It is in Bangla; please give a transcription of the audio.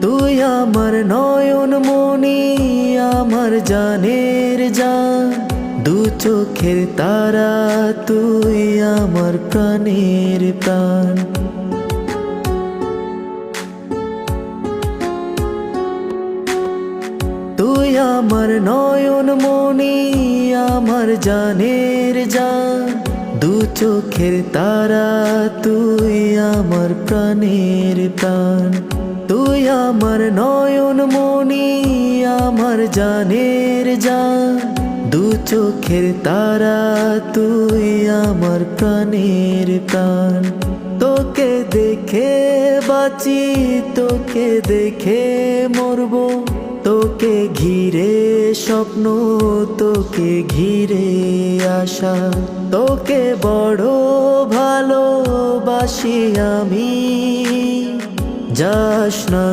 তুই আমার নয়ন মনি, আমার জানের জান, দু চোখের তারা, তুই আমার প্রাণের প্রাণ। তুই আমার নয়ন মনি, আমার জানের জান, দু চোখের তারা, তুই আমার প্রাণের প্রাণ। তুই আমার নয়ন মনি, আমার জানের জান, দু চোখের তারা, তুই আমার প্রাণের প্রাণ। তোকে দেখে বাঁচি, তোকে দেখে মরবো, তোকে ঘিরে স্বপ্ন, তোকে ঘিরে আশা। তোকে বড় ভালোবাসি আমি, যাস না